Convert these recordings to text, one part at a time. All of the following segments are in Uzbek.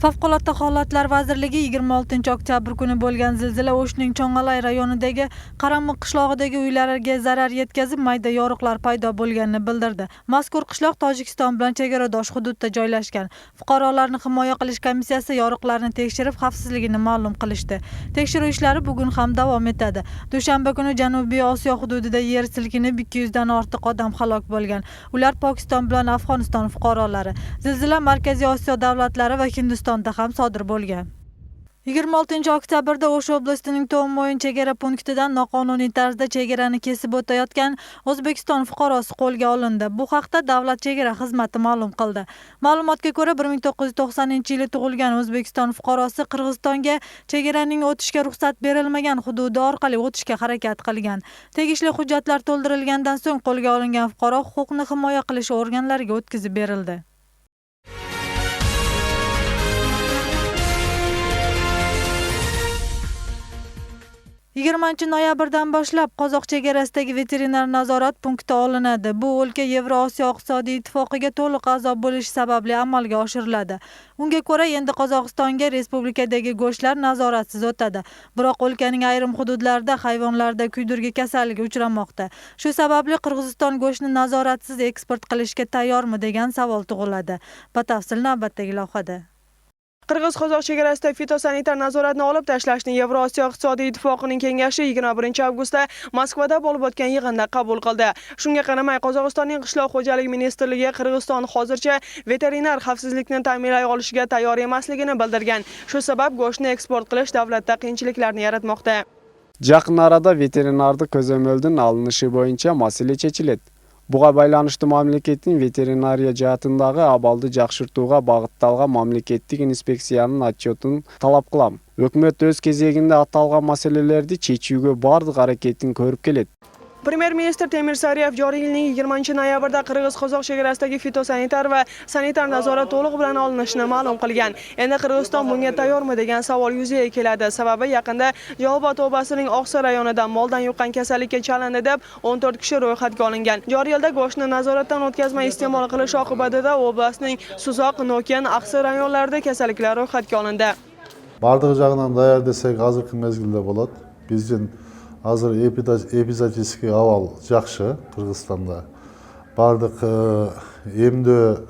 Favqulodda holatlar vazirligi 26 oktyabr kuni bo'lgan zilzila O'shning Cho'ng'alay rayonidagi Qaramliq qishlog'idagi uylarga zarar yetkazib, mayda yoriqlar paydo bo'lganini bildirdi. Mazkur qishloq Tojikiston bilan chegaradosh hududda joylashgan. Fuqarolarni himoya qilish komissiyasi yoriqlarni tekshirib, xavfsizligini ma'lum qilishdi. Tekshiruv ishlari bugun ham davom etadi. Dushanba kuni Janubiy Osiyo hududida yer silkinib 200 dan ortiq odam halok bo'lgan. Ular Pokiston bilan Afg'oniston fuqarolari. Zilzila Markaziy Osiyo davlatlari va Hindistonda ham sodir bo'lgan. 26 oktyabrda O'sh oblastining To'mo'yin chegara punktidan noqonuniy tarzda chegarani kesib o'tayotgan O'zbekiston fuqarosi qo'lga olindi. Bu haqda Davlat chegara xizmati ma'lum qildi. Ma'lumotga ko'ra, 1990-yili tug'ilgan O'zbekiston fuqarosi Qirg'izistonga chegaraning o'tishga ruxsat berilmagan hududi orqali o'tishga harakat qilgan. Tegishli hujjatlar to'ldirilgandan so'ng qo'lga olingan fuqaro huquqni himoya qilish organlariga o'tkazib berildi. 20 noyabrdan boshlab Qozoq chegarasidagi veterinar nazorat punkti olinadi. Bu o'lka Yevrosiyo iqtisodiy ittifoqiga to'liq a'zo bo'lishi sababli amalga oshiriladi. Unga ko'ra, endi Qozog'istonga respublikadagi go'shtlar nazoratsiz o'tadi. Biroq o'lkaning ayrim hududlarida hayvonlarda kuydirgi kasalligi uchramoqda. Shu sababli Qirg'iziston go'shtni nazoratsiz eksport qilishga tayyormi degan savol tug'iladi. Batafsil navbatdagi lavhada. Qirg'iz-Qozoq chegarasida fitosanitar nazoratni olib tashlashni Yevrosiyo iqtisodiy ittifoqining kengashi 21 avgustda Moskvada bo'lib o'tgan yig'inda qabul qildi. Shunga qaramay, Qozog'istonning qishloq xo'jalik ministrligi Qirg'iziston hozircha veterinar xavfsizlikni ta'minlay olishiga tayyor emasligini bildirgan. Shu sabab go'shtni eksport qilish davlatda qiyinchiliklarni yaratmoqda. Yaqin arada veterinarda ko'zemölдің alынышы bo'yicha masala chechiladi. Buga байланыштуу мамлекеттин ветеринария жаатындагы абалды жакшыртууга багытталган мамлекеттик инспекциянын отчетун талап кылам. Өкмөт өз кезегинде аталган маселелерди чечүүгө бардык аракетин көрүп келет. Premier-ministr Temir Sariyev joriy yilning 20 noyabrda Qirg'iz-Qozoq chegarasidagi fitosanitar va sanitar nazorat to'liq bilan olinishini ma'lum qilgan. Endi Qirg'iziston bunga tayyormi degan savol yuzaga keladi. Sababi yaqinda Jolobod obasining Oqsa rayonida moldan yuqqan kasallikka chalindi deb 14 kishi ro'yxatga olingan. Joriy yilda go'shtni nazoratdan o'tkazmay iste'mol qilish oqibatida oblastning Suzoq, Noken, Aqsa rayonlarida kasalliklar ro'yxatga olindi. Бардыгы жагынан даяр десек, азыркы мезгилде болот. Биздин азыр эпизодический абал жакшы Кыргызстанда. Бардык эмдөөлөрдү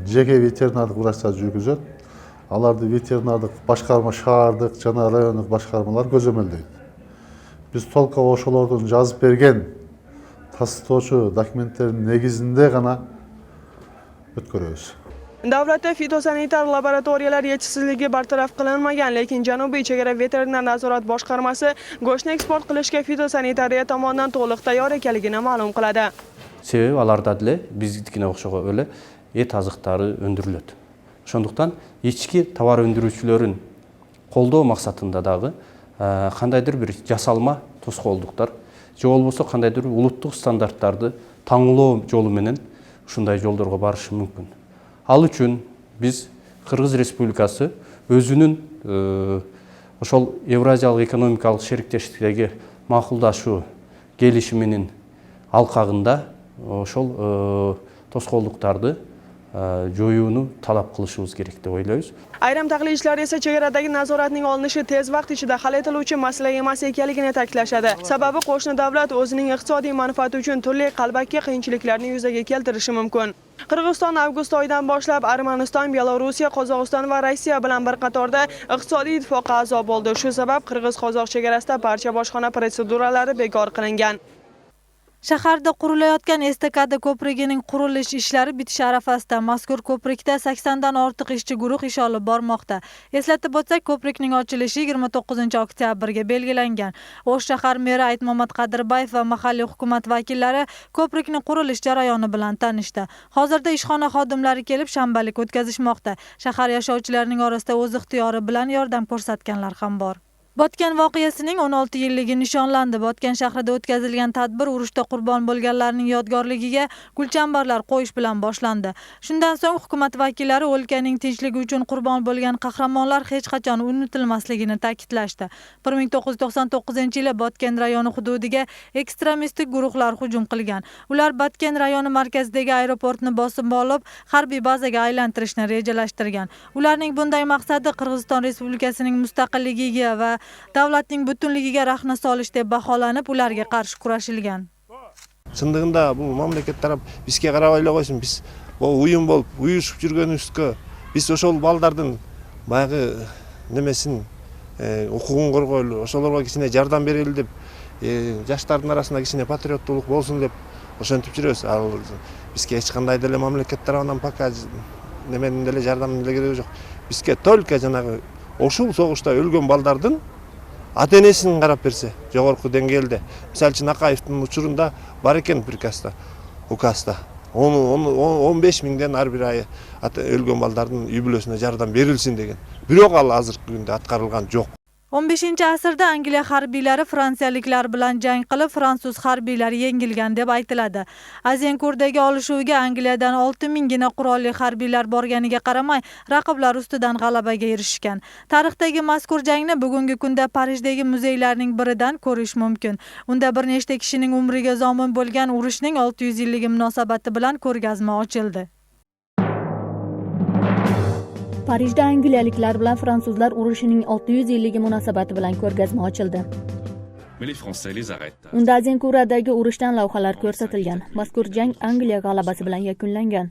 жеке ветеринардык врачтар жүргүзөт. Аларды ветеринардык башкарма, шаардык жана райондук башкармалар көзөмөлдөйт. Биз толкова ошолордун жазып берген тастоочу документтердин негизинде гана өткөрөбүз. Davlatda fitosanitar laboratoriyalar yetishsizligi bartaraf qilinmagan, lekin Janubiy chegara veterinar nazorat boshqarmasi go'shtni eksport qilishga fitosanitariya tomonidan to'liq tayyor ekanligini ma'lum qiladi. Себеби аларда деле биздикине окшогон эле эт азыктары өндүрүлөт. Ошондуктан ички товар өндүрүүчүлөрүн колдоо максатында дагы кандайдыр бир жасалма тоскоолдуктар же болбосо кандайдыр улуттук стандарттарды таңлоо жолу менен ушундай жолдорго барышы мүмкүн. Ал үчүн биз Кыргыз Республикасы өзүнүн ошол Евразиялык экономикалык шериктештиктеги макулдашуу келишиминин алкагында ошол тоскоолдуктарды жоюуну талап кылышыбыз керек деп ойлойбуз. Ayrim tahlilchilar esa chegaradagi nazoratning olinishi tez vaqt ichida hal etiluvchi masala emas ekanligini ta'kidlashadi. Sababi qo'shni davlat o'zining iqtisodiy manfaati uchun turli qalbaki qiyinchiliklarni yuzaga keltirishi mumkin. Qirg'iziston avgust oyidan boshlab Armaniston, Belorussiya, Qozog'iston va Rossiya bilan bir qatorda iqtisodiy ittifoqqa a'zo bo'ldi. Shu sabab Qirg'iz-Qozoq chegarasida barcha bojxona protseduralari bekor qilingan. Shaharda qurilayotgan estakada ko'prigining qurilish ishlari bitish arafasida. Mazkur ko'prikda 80 dan ortiq ishchi guruh ish olib bormoqda. Eslatib o'tsak, ko'prikning ochilishi 29 oktyabrga belgilangan. O'sh shahar meri Aytmamat Qadirbayev va mahalliy hukumat vakillari ko'prikning qurilish jarayoni bilan tanishdi. Hozirda ishxona xodimlari kelib shanbalik o'tkazishmoqda. Shahar yashovchilarining orasida o'z ixtiyori bilan yordam ko'rsatganlar ham bor. Botken voqeasining 16 yilligi nishonlandi. Botken shahrida o'tkazilgan tadbir urushda qurbon bo'lganlarning yodgorligiga gulchambarlar qo'yish bilan boshlandi. Shundan so'ng hukumat vakillari o'lkaning tinchligi uchun qurbon bo'lgan qahramonlar hech qachon unutilmasligini ta'kidlashdi. 1999-yili Botken rayoni hududiga ekstremistik guruhlar hujum qilgan. Ular Botken rayoni markazidagi aeroportni bosib olib, harbiy bazaga aylantirishni rejalashtirgan. Ularning bunday maqsadi Qirg'iziston Respublikasining mustaqilligiga va davlatning butunligiga rahna solish deb baholanib, ularga qarshi kurashilgan. Чындыгында бул мамлекет тарап бизге карап ойлогойсун, биз уюм болуп, уюшуп жүргөнүбүзгө, биз ошол балдардын баягы немесин, укугун коргойлу, ошолорго кичине жардам берели деп, жаштардын арасында кичине патриоттуулук болсун деп ошентип жүрөбүз. Ал бизге эч кандай деле мамлекет тарабынан пока неменин деле жардамдын деле кереги жок. Бизге только жанагы ошол согушта өлгөн балдардын ата-энесин карап берсе, жогорку деңгээлде. Мисалы үчүн Акаевдин учурунда бар экен приказда, указда. 15 миңден ар бир ай өлгөн балдардын үй бүлөсүнө жардам берилсин деген. Бирок ал азыркы күндө аткарылган жок. 15-asrda Angliya harbiylari fransiyaliklar bilan jang qilib, fransuz harbiylari yengilgan deb aytiladi. Azinkurdagi olishuvga Angliyadan 6000 gina qurolli harbiylar borganiga qaramay, raqiblar ustidan g'alabaga erishgan. Tarixdagi mazkur jangni bugungi kunda Parijdagi muzeylarning biridan ko'rish mumkin. Unda bir nechta kishining umriga zomin bo'lgan urushning 600 yilligi munosabati bilan ko'rgazma ochildi. Parijda angliyaliklar bilan fransuzlar urushining 600 yilligi munosabati bilan ko'rgazma ochildi. Unda Azinkuradagi urushdan lavhalar ko'rsatilgan. Mazkur jang Angliya g'alabasi bilan yakunlangan.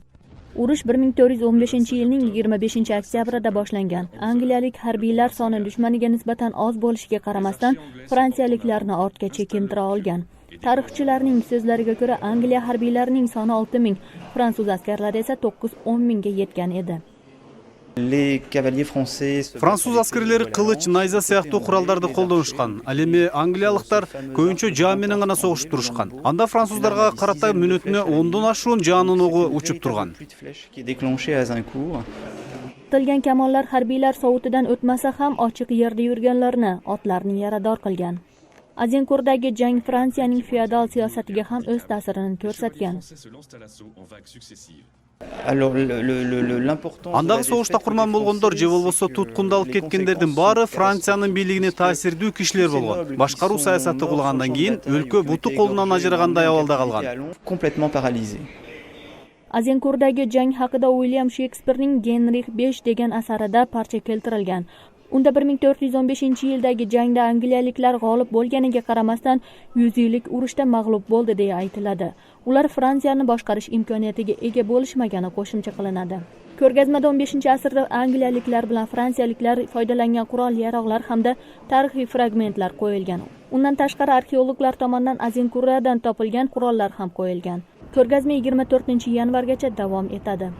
Urush 1415-yilning 25-oktyabrida boshlangan. Angliyalik harbiylar soni dushmaniga nisbatan oz bo'lishiga qaramasdan fransiyaliklarni ortga chekintira olgan. Tarixchilarning so'zlariga ko'ra, Angliya harbiylarining soni 6000, fransuz askarlari esa 9-10 mingga yetgan edi. Fransuz askarlari qilich, nayza siyaqtуу куралдарды колдонушкан. Ал эми англиялыктар көбүнчө жаа менен гана согушуп турушкан. Анда француздарга карата мүнөтүнө 10дон ашуун жаанын огу учуп турган. Tilgan kamonlar harbiylar sovutidan o'tmasa ham ochiq yerda yurganlarni, otlarni yarador qilgan. Azinkurdagi jang Fransiyaning feodal siyosatiga ham o'z ta'sirini ko'rsatgan. Андагы согушта курман болгондор же болбосо туткундалып кеткендердин баары Франциянын бийлигине таасирдүү кишилер болгон. Башкаруу саясаты кулгандан кийин өлкө буту колунан ажырагандай абалда калган. Azinkurdagi jang haqida William Shakespeare'ning Genrikh V degan asarida parcha keltirilgan. Unda 1415-yildagi jangda angliyaliklar g'olib bo'lganiga qaramasdan 100 yillik urushda mag'lub bo'ldi deya aytiladi. Ular Fransiyani boshqarish imkoniyatiga ega bo'lishmagani qo'shimcha qilinadi. Ko'rgazmada 15-asrda angliyaliklar bilan fransiyaliklar foydalangan qurol-yarog'lar hamda tarixiy fragmentlar qo'yilgan. Undan tashqari arxeologlar tomonidan Azinkuradan topilgan qurollar ham qo'yilgan. Ko'rgazma 24-yanvargacha davom etadi.